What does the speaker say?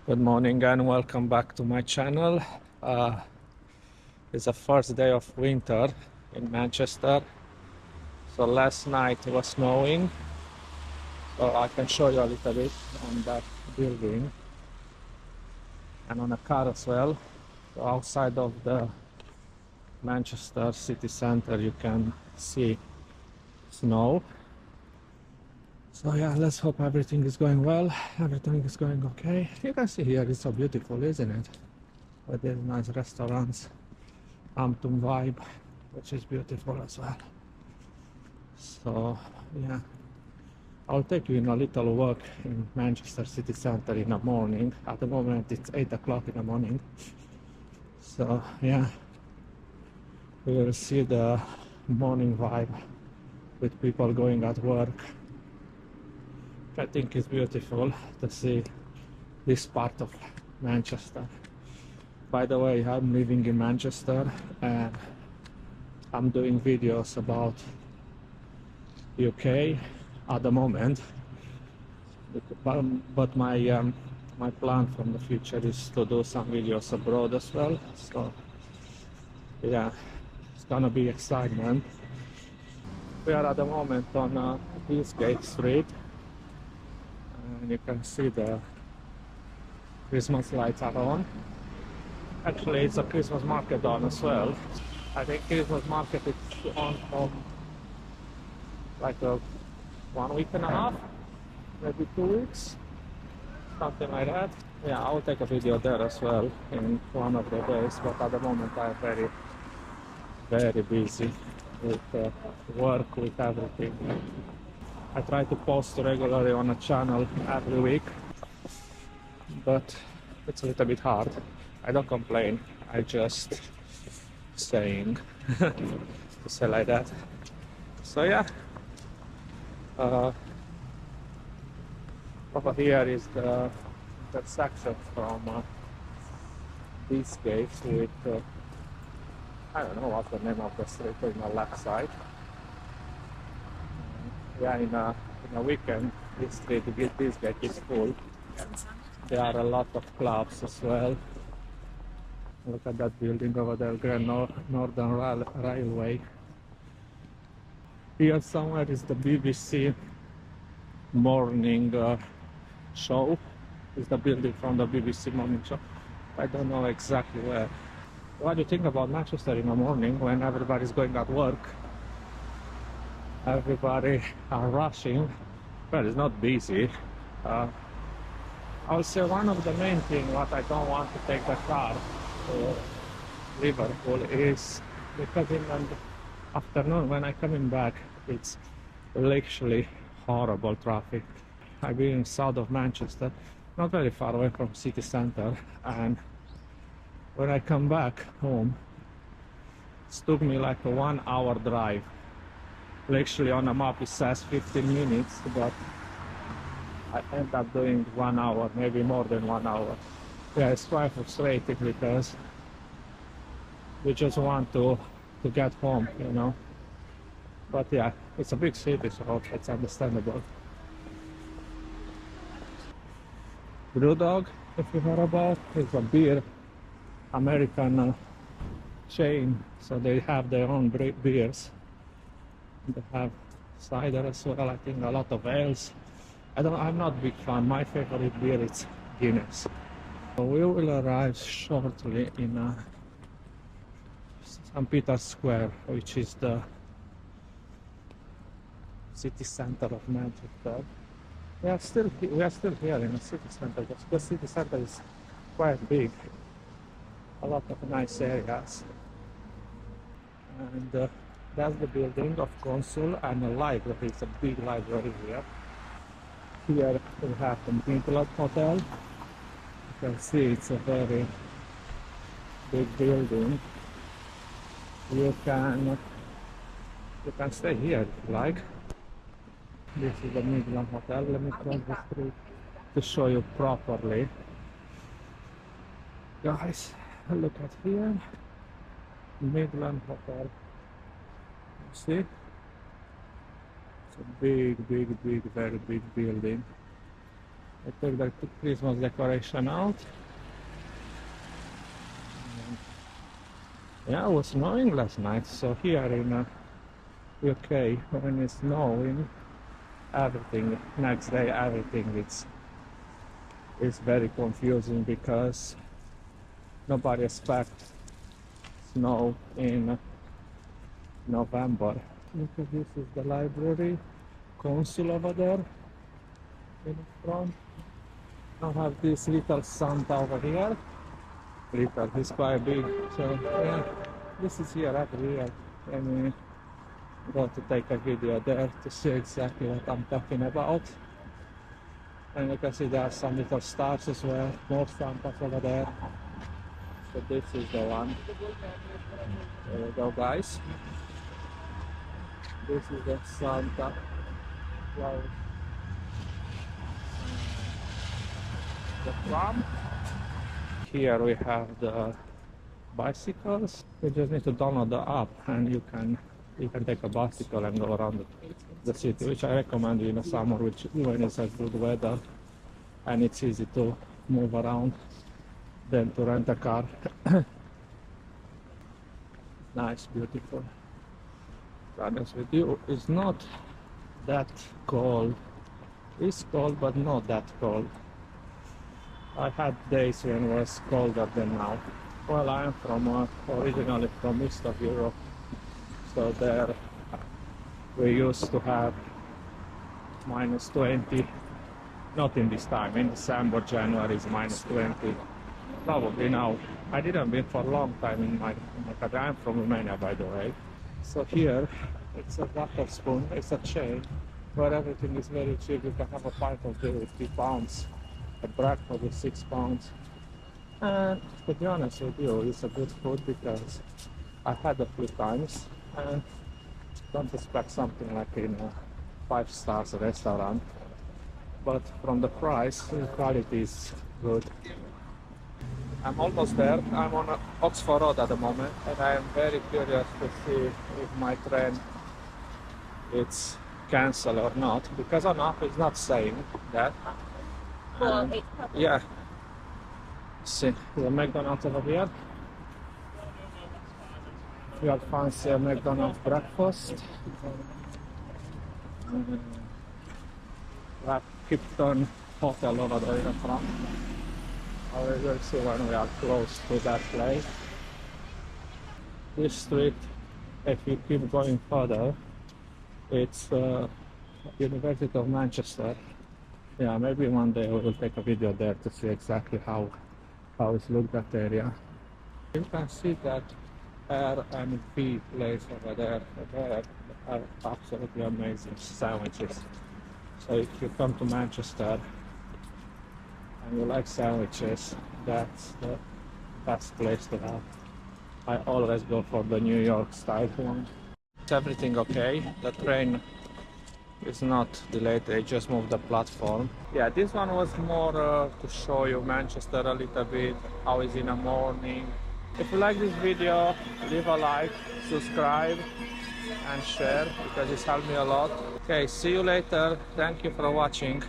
Good morning and welcome back to my channel. It's the first day of winter in Manchester. So last night it was snowing, so I can show you a little bit on that building and on a car as well. So outside of the Manchester city center you can see snow. So yeah, let's hope everything is going well, everything is going okay. You can see here it's so beautiful, isn't it? With these nice restaurants, Ampton vibe, which is beautiful as well. So yeah, I'll take you in a little walk in Manchester city center in the morning. At the moment it's 8 o'clock in the morning. So yeah, we will see the morning vibe with people going at work. I think it's beautiful to see this part of Manchester. By the way, I'm living in Manchester and I'm doing videos about UK at the moment, but my plan from the future is to do some videos abroad as well. So yeah, it's gonna be excitement. We are at the moment on Eastgate Street and you can see the Christmas lights are on. Actually it's a Christmas market on as well. I think Christmas market is on from like 1 week and a half, maybe 2 weeks, something like that. Yeah, I'll take a video there as well in one of the days, but at the moment I'm very busy with work, with everything. I try to post regularly on a channel every week, but it's a little bit hard. I don't complain, I just saying to say like that. So yeah, over here is the intersection from these gates with I don't know what's the name of the street on the left side. Yeah, in a weekend this street, this gate is full. There are a lot of clubs as well. Look at that building over there, Grand Northern Railway. Here somewhere is the BBC morning show. Is the building from the BBC morning show. I don't know exactly where. What do you think about Manchester in the morning when everybody's going at work? Everybody are rushing. Well, it's not busy. I would say one of the main things what I don't want to take the car to Liverpool is because in the afternoon when I'm coming back it's literally horrible traffic. I've been south of Manchester, not very far away from city center, and when I come back home it took me like a 1 hour drive. Literally on the map it says 15 minutes, but I end up doing 1 hour, maybe more than 1 hour. Yeah, it's quite frustrating because we just want to get home, you know. But yeah, it's a big city, so it's understandable. Brewdog, if you heard about, it's a beer American chain, so they have their own beers. They have cider as well, I think a lot of ales. I'm not a big fan. My favorite beer is Guinness. So we will arrive shortly in St. Peter's Square, which is the city center of Manchester. We are still here in the city center, because the city center is quite big. A lot of nice areas. And that's the building of Consul and a library. It's a big library here. Here we have the Midland Hotel. You can see it's a very big building. You can stay here if you like. This is the Midland Hotel. Let me cross the street to show you properly. Guys, look at here. Midland Hotel. You see? It's a big, very big building. I took the Christmas decoration out. Yeah, it was snowing last night, so here in UK, when it's snowing, everything, next day everything it's very confusing because nobody expects snow in November. Look at this, is the library, council over there in front. I have this little Santa over here. Little, he's quite big, so yeah, this is here every year. And we go to take a video there to see exactly what I'm talking about. And you can see there are some little stars as well, more Santas over there. So this is the one. There you go, guys. This is the Santa Claus. The pram. Here we have the bicycles. You just need to download the app and you can take a bicycle and go around the city, which I recommend in the summer, when it's a good weather and it's easy to move around than to rent a car. Nice, beautiful. To be honest with you, it's not that cold. It's cold, but not that cold. I had days when it was colder than now. Well, I am from originally from east of Europe, so there we used to have -20. Not in this time. In December, January is -20. Probably now. I didn't been for a long time in my country. I'm from Romania, by the way. So here, it's a butter spoon. It's a chain where everything is very cheap. You can have a pint of beer with £3. A breakfast with £6. And to be honest with you, it's a good food because I had a few times and don't expect something like in a 5-star restaurant. But from the price, the quality is good. I'm almost there. I'm on Oxford Road at the moment, and I am very curious to see if my train it's cancelled or not, because on app it's not saying that. Well, yeah. See, the McDonald's over here. We have fancy McDonald's breakfast. Kipton Hotel over there in the front. I will see when we are close to that place. This street, if you keep going further, it's University of Manchester. Yeah, maybe one day we will take a video there to see exactly how it's looked that area. You can see that R&B place over there. There are absolutely amazing sandwiches. So if you come to Manchester and you like sandwiches, that's the best place to have. I always go for the New York style one. Is everything okay? The train is not delayed, they just moved the platform. Yeah, this one was more to show you Manchester a little bit, how it's in the morning. If you like this video, leave a like, subscribe and share because it's helped me a lot. Okay, see you later. Thank you for watching.